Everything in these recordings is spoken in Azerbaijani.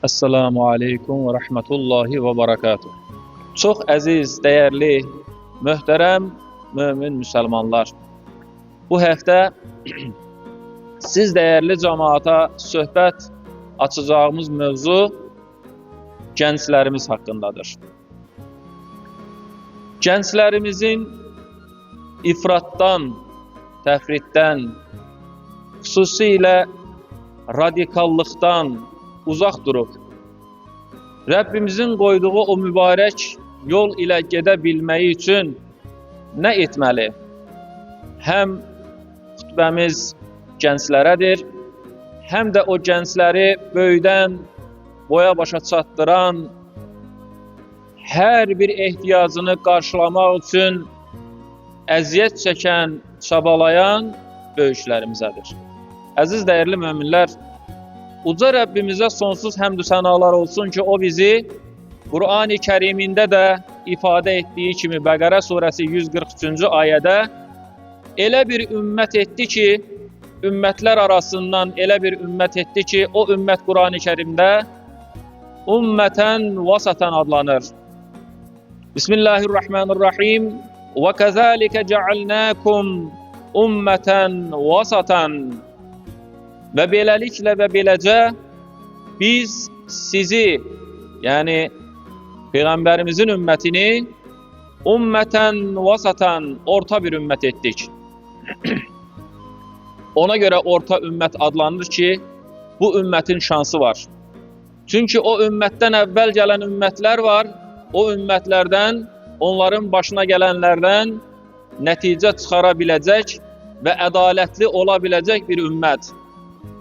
Esselamu Aleyküm ve Rahmetullahi ve Berekatuhu. Çox əziz, dəyərli, möhtərəm mömin müsəlmanlar. Bu həftə siz dəyərli cəmaata söhbət açacağımız mövzu gənclərimiz haqqındadır. Gənclərimizin ifratdan, təfritdən, xüsusilə radikallıqdan uzaq durub, Rəbbimizin qoyduğu o mübarək yol ilə gedə bilməyi üçün nə etməli? Həm xütbəmiz gənclərədir, həm də o gəncləri böyüdən, boya başa çatdıran, hər bir ehtiyacını qarşılamaq üçün əziyyət çəkən, çabalayan böyüklərimizədir. Əziz dəyərli möminlər, Uca Rəbbimizə sonsuz həmd-ü sənalar olsun ki, o bizi Qur'an-ı Kərimində də ifadə etdiyi kimi Bəqərə surəsi 143-cü ayədə elə bir ümmət etdi ki, ümmətlər arasından elə bir ümmət etdi ki, o ümmət Qur'an-ı Kərimdə ümmətən vasatan adlanır. Bismillahirrahmanirrahim. Və kəzəlikə cəalnəkum ümmətən vasatan. Və beləliklə və beləcə biz sizi, yəni Peyğəmbərimizin ümmətini ümmətən vasatan, orta bir ümmət etdik. Ona görə orta ümmət adlanır ki, bu ümmətin şansı var. Çünki o ümmətdən əvvəl gələn ümmətlər var, o ümmətlərdən, onların başına gələnlərdən nəticə çıxara biləcək və ədalətli ola biləcək bir ümmət.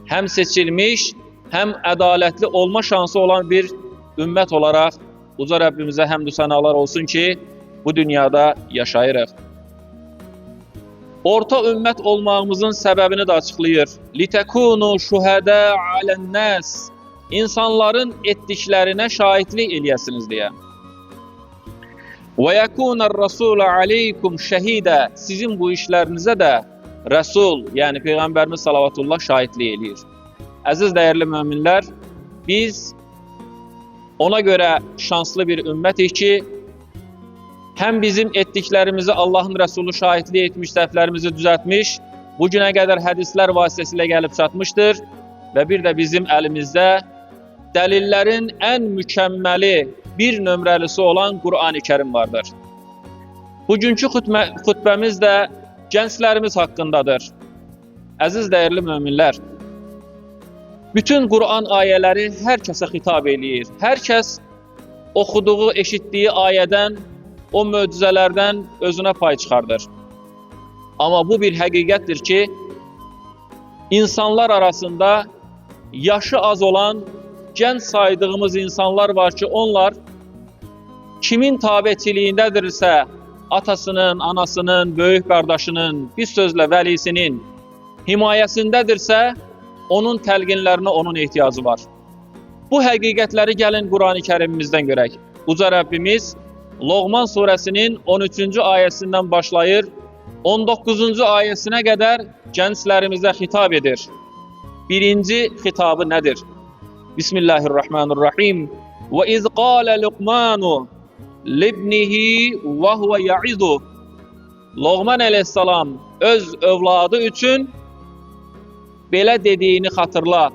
Həm seçilmiş, həm ədalətli olma şansı olan bir ümmət olaraq Uca Rəbbimizə həmd-ü sənalar olsun ki, bu dünyada yaşayırıq. Orta ümmət olmağımızın səbəbini də açıqlayır. لِتَكُونُوا شُهَدَاءَ عَلَى النَّاسِ İnsanların etdiklərinə şahidlik eləyəsiniz deyə. وَيَكُونَ الرَّسُولَ عَلَيْكُمْ شَهِيدًا Sizin bu işlərinizə də Rəsul, yəni Peyğəmbərimiz salavatullah şahidlik eləyir. Əziz dəyərli möminlər, biz ona görə şanslı bir ümmətik ki, həm bizim etdiklərimizi Allahın Rəsulu şahidlik etmiş, səhvlərimizi düzəltmiş, bu günə qədər hədislər vasitəsilə gəlib çatmışdır və bir də bizim əlimizdə dəlillərin ən mükəmməli, bir nömrəlisi olan Qur'an-ı Kərim vardır. Bugünkü xütbəmiz də gənclərimiz haqqındadır. Əziz dəyərli möminlər, bütün Qur'an ayələri hər kəsə xitab eləyir. Hər kəs oxuduğu, eşitdiyi ayədən, o möcüzələrdən özünə pay çıxardır. Amma bu bir həqiqətdir ki, insanlar arasında yaşı az olan, gənc saydığımız insanlar var ki, onlar kimin tabeçiliyindədirsə, atasının, anasının, böyük qardaşının, bir sözlə vəlisinin himayəsindədirsə, onun təlqinlərinə onun ehtiyacı var. Bu həqiqətləri gəlin Qur'an-ı Kərimimizdən görək. Uca Rəbbimiz Loğman surəsinin 13-cü ayəsindən başlayır, 19-cu ayəsinə qədər gənclərimizə xitab edir. Birinci xitabı nədir? Bismillahirrahmanirrahim. Və iz qalə Luqmanu libnihi və huvə ya'idu. Loğman əleyhissalam öz övladı üçün belə dediyini xatırla.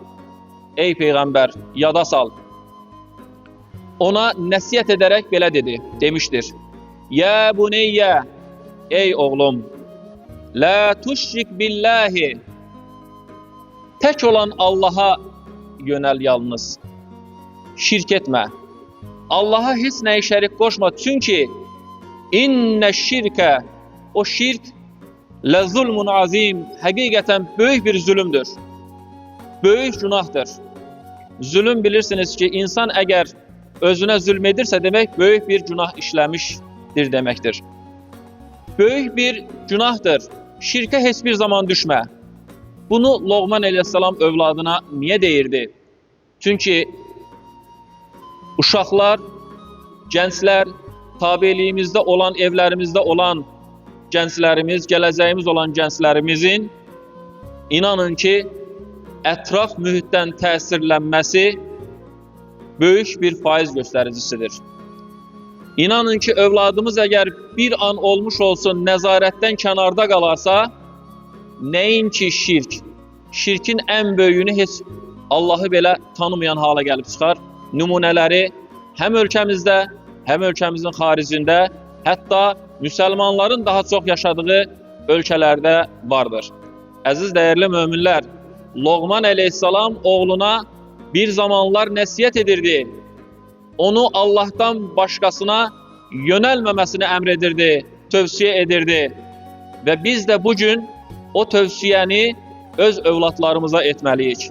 Ey Peyğəmbər, yada sal. Ona nəsiyyət edərək belə demişdir. Ya buneyyə, ey oğlum, la tuşrik billahi. Tək olan Allaha yönəl yalnız. Şirk etmə. Allaha heç nəyi şərik qoşma. Çünki innə şirkə, o şirk lə zulmun azim, həqiqətən böyük bir zülümdür. Böyük günahdır. Zülüm bilirsiniz ki, insan əgər özünə zülm edirsə, demək böyük bir günah işləmişdir deməkdir. Böyük bir günahdır. Şirkə heç bir zaman düşmə. Bunu Loğman əleyhissalam övladına niyə deyirdi? Çünki uşaqlar, gənclər, tabeliyimizdə olan, evlərimizdə olan gənclərimiz, gələcəyimiz olan gənclərimizin inanın ki, ətraf mühitdən təsirlənməsi böyük bir faiz göstəricisidir. İnanın ki, övladımız əgər bir an olmuş olsun nəzarətdən kənarda qalarsa, nəinki şirk, şirkin ən böyüyünü heç Allahı belə tanımayan hala gəlib çıxar. Nümunələri həm ölkəmizdə, həm ölkəmizin xaricində, hətta müsəlmanların daha çox yaşadığı ölkələrdə vardır. Əziz dəyərli möminlər, Loğman əleyhissalam oğluna bir zamanlar nəsihət edirdi. Onu Allah'tan başkasına yönelmemesini emredirdi, tövsiye edirdi. Ve biz de bugün o tövsiyəni öz övladlarımıza etməliyik.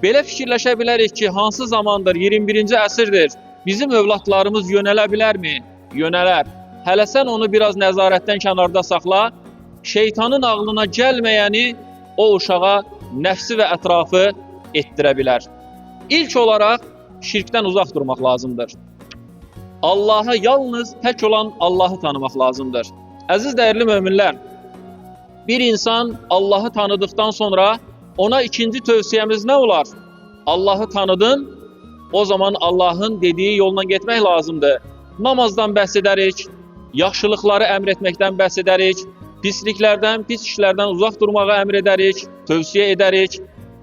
Belə fikirləşə bilərik ki, hansı zamandır, 21-ci əsrdir, bizim övladlarımız yönələ bilərmi? Yönələr. Hələ sən onu biraz nəzarətdən kənarda saxla, şeytanın ağlına gəlməyəni o uşağa nəfsi və ətrafı etdirə bilər. İlk olaraq şirkdən uzaq durmaq lazımdır. Allah'a yalnız tək olan Allah'ı tanımaq lazımdır. Əziz dəyərli möminlər, bir insan Allah'ı tanıdıktan sonra ona ikinci tövsiyemiz ne olar? Allah'ı tanıdın, o zaman Allah'ın dediği yoluna getmək lazımdır. Namazdan bəhs edərik, yaxşılıqları əmr etməkdən bəhs edərik, pisliklərdən, pis işlərdən uzaq durmağı əmr edərik, tövsiyə edərik,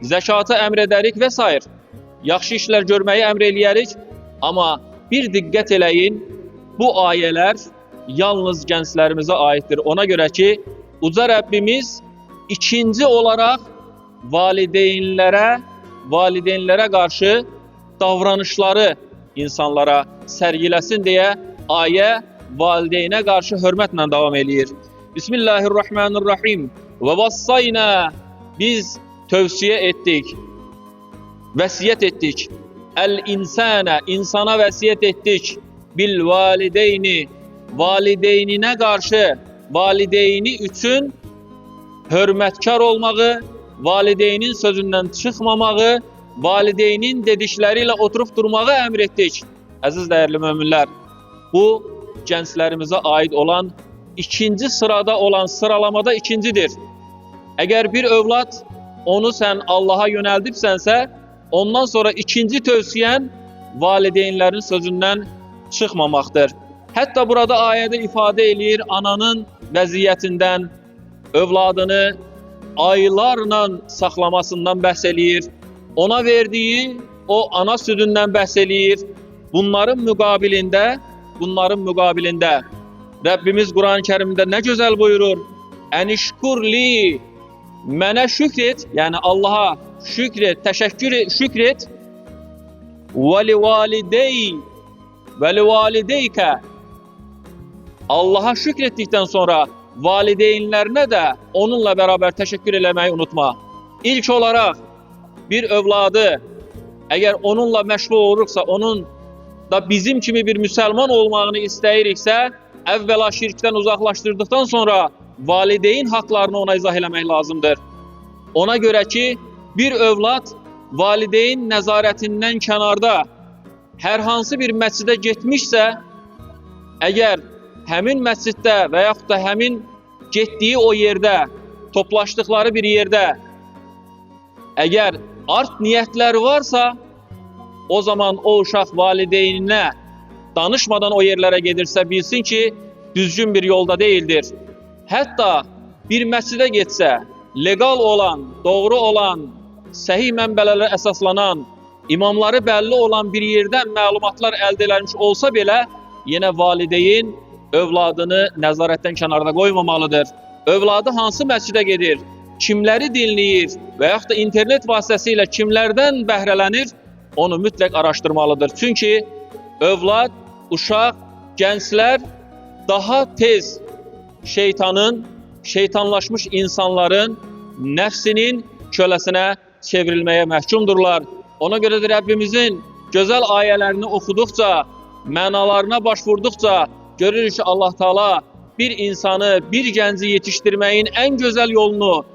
zəkatı əmr edərik və s. Yaxşı işlər görməyi əmr eləyərik, amma bir diqqət eləyin, bu ayələr yalnız gənclərimizə aiddir. Ona görə ki, Uca Rəbbimiz ikinci olaraq valideynlərə qarşı davranışları insanlara sərgiləsin deyə ayə valideynə qarşı hörmətlə davam eləyir. Bismillahirrahmanirrahim. Və vassayna, biz tövsiyə etdik, vəsiyyət etdik. El-insana, insana vəsiyyət etdik. Bil valideyni, valideyninə qarşı, valideyni üçün hörmətkar olmağı, valideynin sözündən çıxmamağı, valideynin dedikləri ilə oturub durmağı əmr etdik. Əziz dəyərli möminlər, bu gənclərimizə aid olan ikinci sırada olan sıralamada ikincidir. Əgər bir övlad onu sən Allaha yönəldibsənsə, ondan sonra ikinci tövsiyən valideynlərin sözündən çıxmamaqdır. Hətta burada ayədə ifadə eləyir, ananın vəziyyətindən, övladını aylarla saxlamasından bəhs eləyir, ona verdiyi o ana südündən bəhs eləyir. Bunların müqabilində Rəbbimiz Quran-ı Kərimdə nə gözəl buyurur? Ənişkurli, mənə şükr et, yəni Allaha şükr et, şükr et. Vəlivalideyke, Allaha şükr etdikdən sonra valideynlərinə də onunla bərabər təşəkkür eləməyi unutma. İlk olaraq bir övladı əgər onunla məşğul olursa, onun da bizim kimi bir müsəlman olmağını istəyiriksə, əvvəla şirkdən uzaqlaşdırdıqdan sonra valideyn haqlarını ona izah eləmək lazımdır. Ona görə ki, bir övlad valideyn nəzarətindən kənarda hər hansı bir məscidə getmişsə, əgər həmin məsciddə və yaxud da həmin getdiyi o yerdə, toplaşdıqları bir yerdə əgər art niyyətləri varsa, o zaman o uşaq valideyninə danışmadan o yerlərə gedirsə, bilsin ki, düzgün bir yolda deyildir. Hətta bir məscidə getsə, legal olan, doğru olan, səhih mənbələrə əsaslanan, imamları bəlli olan bir yerdən məlumatlar əldə edilmiş olsa belə, yenə valideyn övladını nəzarətdən kənarda qoymamalıdır. Övladı hansı məscidə gedir, kimləri dinləyir və yaxud da internet vasitəsilə kimlərdən bəhrələnir, onu mütləq araşdırmalıdır. Çünki övlad, uşaq, gənclər daha tez şeytanlaşmış insanların nəfsinin köləsinə çevrilməyə məhkumdurlar. Ona görə də Rəbbimizin gözəl ayələrini oxuduqca, mənalarına başvurduqca görürük ki, Allah Taala bir insanı, bir gənci yetişdirməyin ən gözəl yolunu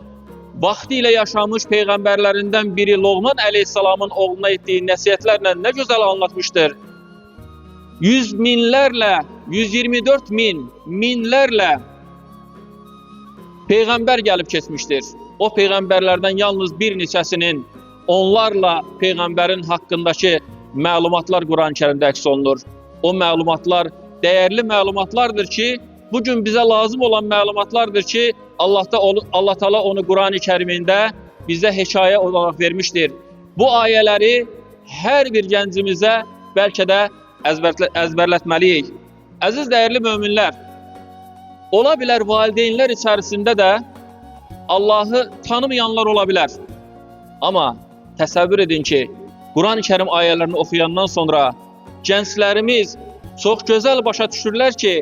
vaxtilə yaşamış peyğəmbərlərindən biri Loğman əleyhissalamın oğluna etdiyi nəsihətlərlə nə gözəl anlatmışdır. Yüz minlərlə, 124 minlərlə peyğəmbər gəlib keçmişdir. O peyğəmbərlərdən yalnız bir neçəsinin onlarla peyğəmbərin haqqındakı məlumatlar Quran-Kərimdə əks olunur. O məlumatlar dəyərli məlumatlardır ki, bugün bizə lazım olan məlumatlardır ki, Allah Teala onu Quran-Kərimində bizə hekayə olaraq vermişdir. Bu ayələri hər bir gəncimizə bəlkə də əzbərlətməliyik. Əziz dəyərli möminlər, ola bilər valideynlər içərisində də Allahı tanımayanlar ola bilər. Amma təsəvvür edin ki, Quran-Kərim ayələrini oxuyandan sonra gənclərimiz çox gözəl başa düşürlər ki,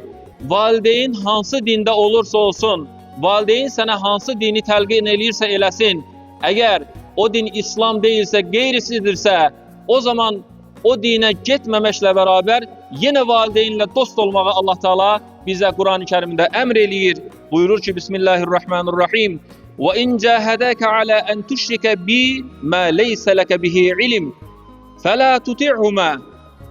valideyn hansı dində olursa olsun, valideyn sənə hansı dini təlqin eləyirsə eləsin, əgər o din İslam deyilsə, qeyrisidirsə, o zaman o dinə getməməklə bərabər yenə valideynlə dost olmağı Allah Teala bizə Quran-Kərimdə əmr eləyir. Buyurur ki, Bismillahirrahmanirrahim. وَاِنْ جَاهَدَاكَ عَلَى أَنْ تُشْرِكَ بِي مَا لَيْسَ لَكَ بِهِ عِلِمٍ فَلَا تُطِعْهُمَا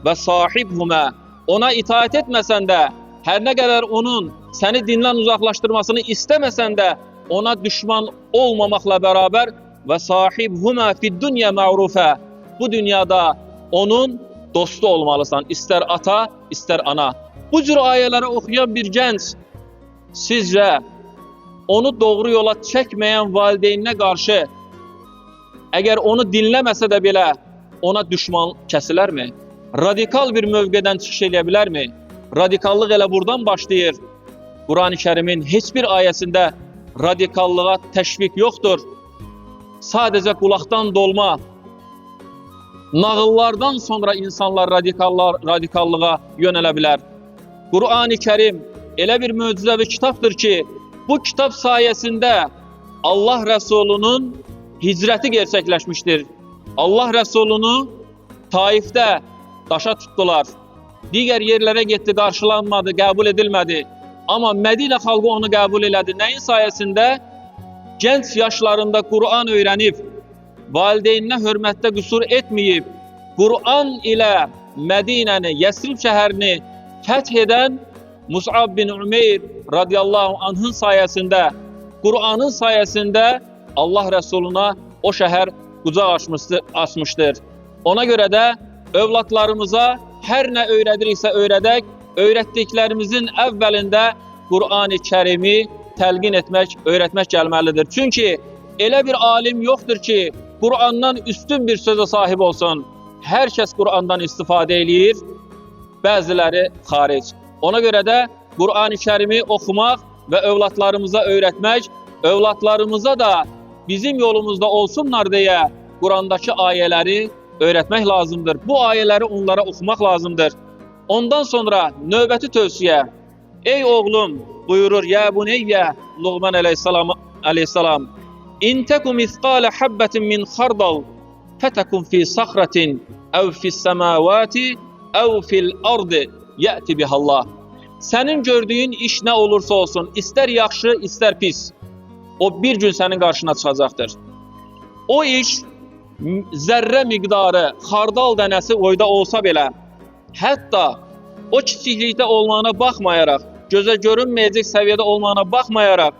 وَصَاحِبْهُمَا. Ona itaat etməsən də, hər nə qədər onun səni dindən uzaqlaşdırmasını istəməsən də, ona düşman olmamakla beraber ve sahibhuma fid dunya ma'rufa. Bu dünyada onun dostu olmalısan. İster ata, ister ana. Bu cür ayələri okuyan bir genç sizce onu doğru yola çekmeyen valideyninə qarşı eğer onu dinləməsə də belə ona düşman kəsilərmi? Radikal bir mövqedən çıxış edə bilərmi? Radikallıq elə buradan başlayır. Quran-Kərimin heç bir ayəsində radikallığa təşvik yoxdur. Sadəcə qulaqdan dolma nağıllardan sonra insanlar radikallığa yönələ bilər. Quran-Kərim elə bir möcüzəvi kitabdır ki, bu kitab sayəsində Allah Rəsulunun hicrəti gerçəkləşmişdir. Allah Rəsulunu Taifdə daşa tutdular. Digər yerlərə getdi, qarşılanmadı, qəbul edilmədi. Amma Mədinə xalqı onu qəbul elədi. Nəyin sayəsində? Gənc yaşlarında Quran öyrənib, valideyninə hörmətdə qüsur etməyib, Quran ilə Mədinəni, Yəsrib şəhərini fəth edən Mus'ab bin Ümeyr radiyallahu anh'ın sayəsində, Quranın sayəsində Allah Rəsuluna o şəhər qucaq açmışdır. Ona görə də övladlarımıza hər nə öyrədiriksə öyrədək, öyrətdiklərimizin əvvəlində Quran-ı Kərimi təlqin etmək, öyrətmək gəlməlidir. Çünki elə bir alim yoxdur ki, Qurandan üstün bir sözə sahib olsun. Hər kəs Qurandan istifadə eləyir, bəziləri xaric. Ona görə də Quran-ı Kərimi oxumaq və övladlarımıza öyrətmək, övladlarımıza da bizim yolumuzda olsunlar deyə Qurandakı ayələri öyrətmək lazımdır. Bu ayələri onlara oxumaq lazımdır. Ondan sonra növbəti tövsiyə. Ey oğlum, buyurur ya buneyyə Luqman aleyhissalam. İn teku misqale habbetin min xardal fetekun fi sakhratin ev fis semavati ev fil ardı ya'ti bihallah. Sənin gördüyün iş nə olursa olsun, istər yaxşı, istər pis, o bir gün sənin qarşına çıxacaqdır. O iş zərrə miqdarı, xardal dənəsi oyda olsa belə, hətta o kiçiklikdə olmağına baxmayaraq, gözə görünməyəcək səviyyədə olmağına baxmayaraq,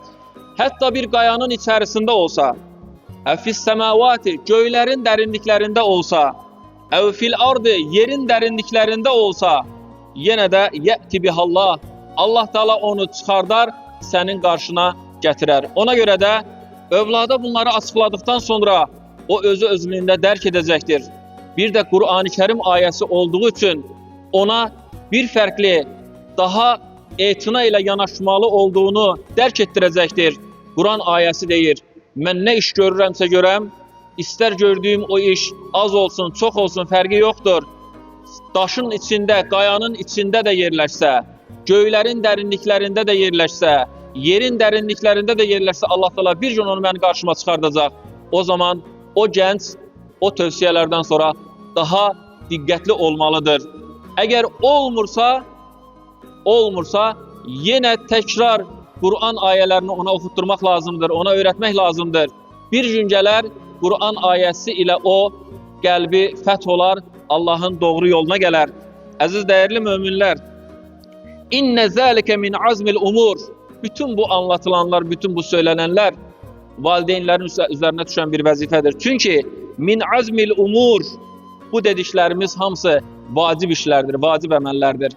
hətta bir qayanın içərisində olsa, əfis səmavati, göylərin dərinliklərində olsa, əvfil ardı, yerin dərinliklərində olsa, yenə də yə'ti bihallah, Allah Teala onu çıxardar, sənin qarşına gətirər. Ona görə də övlada bunları açıqladıqdan sonra o özü-özlüyündə dərk edəcəkdir. Bir də Quran-ı Kərim ayəsi olduğu üçün ona bir fərqli, daha etina ilə yanaşmalı olduğunu dərk etdirəcəkdir. Quran ayəsi deyir, mən nə iş görürəmsə görəm, istər gördüyüm o iş az olsun, çox olsun, fərqi yoxdur. Daşın içində, qayanın içində də yerləşsə, göylərin dərinliklərində də yerləşsə, yerin dərinliklərində də yerləşsə, Allah Teala bir gün onu mənim qarşıma çıxardacaq. O zaman o gənc o tövsiyələrdən sonra daha diqqətli olmalıdır. Əgər olmursa, yenə təkrar Quran ayələrini ona oxutturmaq lazımdır, ona öyrətmək lazımdır. Bir gün gələr, Quran ayəsi ilə o qəlbi fəth olar, Allahın doğru yoluna gələr. Əziz dəyərli möminlər, İnnə zəlikə min azmil umur. Bütün bu anlatılanlar, bütün bu söylənənlər valideynlərin üzərinə düşən bir vəzifədir. Çünki min azmil umur, bu dediklərimiz hamısı vacib işlərdir, vacib əməllərdir.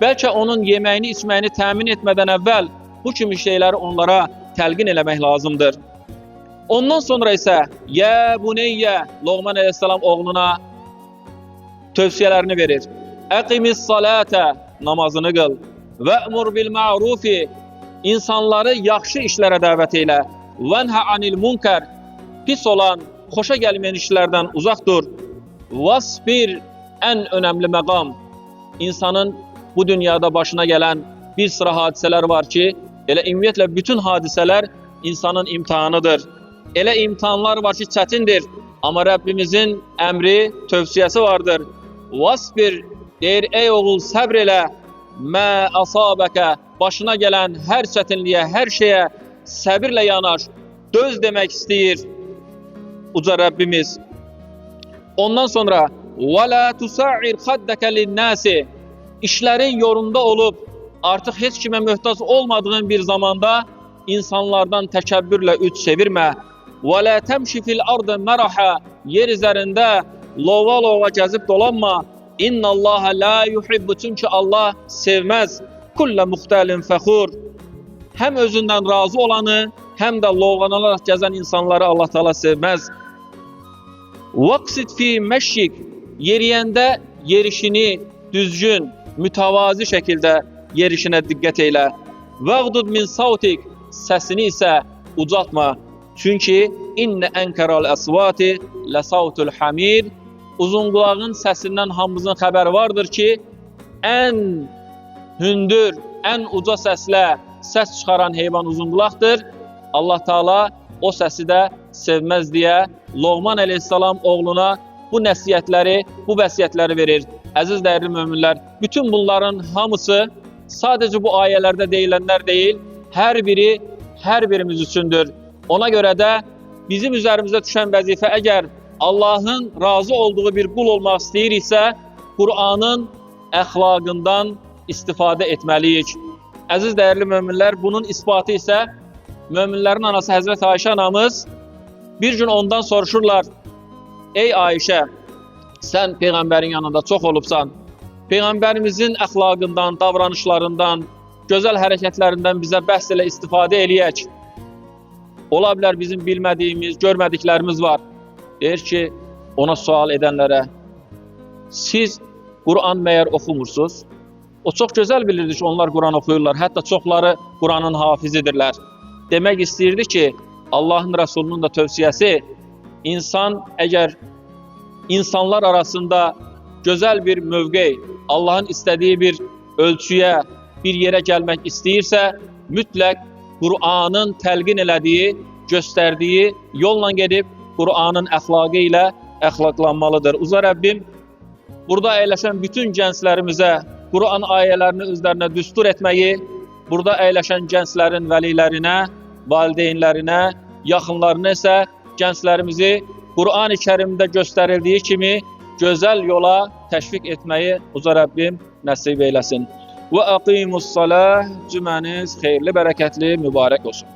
Bəlkə onun yeməyini, içməyini təmin etmədən əvvəl bu kimi şeyləri onlara təlqin eləmək lazımdır. Ondan sonra isə "Ya buneyyə" Loğman əleyhissalam oğluna tövsiyələrini verir. "Əqimis salata" namazını qıl. "Və'mur bil ma'rufi" insanları yaxşı işlərə dəvət elə. "Vənhə anil munkar" pis olan, xoşa gəlməyən işlərdən uzaq dur. "Vasbir" ən önəmli məqam. İnsanın bu dünyada başına gələn bir sıra hadisələr var ki, elə ümumiyyətlə bütün hadisələr insanın imtihanıdır. Elə imtihanlar var ki, çətindir. Amma Rəbbimizin əmri, tövsiyəsi vardır. "Vasbir" deyir, ey oğul səbr elə. "Mə asabəkə" başına gələn hər çətinliyə, hər şeyə səbirlə yanaş. Döz demək istəyir uca Rəbbimiz. Ondan sonra "Və la tusa'ir xaddəkə lin-nasi" işlərin yolunda olub artıq heç kimə möhtac olmadığın bir zamanda insanlardan təkəbbürlə üç çevirmə. "Və la təmşi fil ardı maraha" yer üzərində lova gəzib dolanma. "İnnallaha la yuhibbu" çünki Allah sevməz. "Kullə muxtalin fəxur" həm özündən razı olanı, həm də lovğanalaraq gəzən insanları Allah Taala sevməz. "Vaqsid fi məşşik" yeriyəndə yerişini düzgün, mütəvazi şəkildə yerişinə diqqət elə. "Vəğdud min sautik" səsini isə ucaltma. Çünki "İnnə ənkəral əsvati la sautul hamir" uzun qulağın səsindən hamımızın xəbəri vardır ki, ən hündür, ən uca səslə səs çıxaran heyvan uzun qulaqdır. Allah Taala o səsi də sevməz deyə Loğman əleyhissalam oğluna bu nəsihətləri, bu vəsiyyətləri verir. Əziz dəyərli möminlər, bütün bunların hamısı sadəcə bu ayələrdə deyilənlər deyil, hər biri hər birimiz üçündür. Ona görə də bizim üzərimizdə düşən vəzifə əgər Allahın razı olduğu bir qul olmaq istəyiriksə, Qur'anın əxlaqından istifadə etməliyik. Əziz dəyərli möminlər, bunun isbatı isə möminlərin anası Həzrət Ayşə anamız bir gün ondan soruşurlar: "Ey Ayşə, sən Peyğəmbərin yanında çox olubsan. Peyğəmbərimizin əxlaqından, davranışlarından, gözəl hərəkətlərindən bizə bəhs elə istifadə eləyək. Ola bilər bizim bilmədiyimiz, görmədiklərimiz var." Deyir ki, ona sual edənlərə: "Siz Qur'an məyər oxumursunuz?" O çox gözəl bilirdi ki, onlar Qur'an oxuyurlar. Hətta çoxları Qur'anın hafizidirlər. Demək istəyirdi ki, Allahın Rəsulunun da tövsiyəsi, insan əgər insanlar arasında gözəl bir mövqe, Allahın istədiyi bir ölçüyə, bir yerə gəlmək istəyirsə, mütləq Qur'anın təlqin elədiyi, göstərdiyi yolla gedib Qur'anın əxlaqı ilə əxlaqlanmalıdır. Uca Rəbbim burada əyləşən bütün gənclərimizə Qur'an ayələrini özlərinə düstur etməyi, burada əyləşən gənclərin vəlilərinə, valideynlərinə, yaxınlarına isə gənclərimizi Qur'an-ı Kərimdə göstərildiyi kimi gözəl yola təşviq etməyi Uca Rəbbim nəsib eyləsin. Və aqimus salah, cümləniz xeyirli, bərəkətli, mübarək olsun.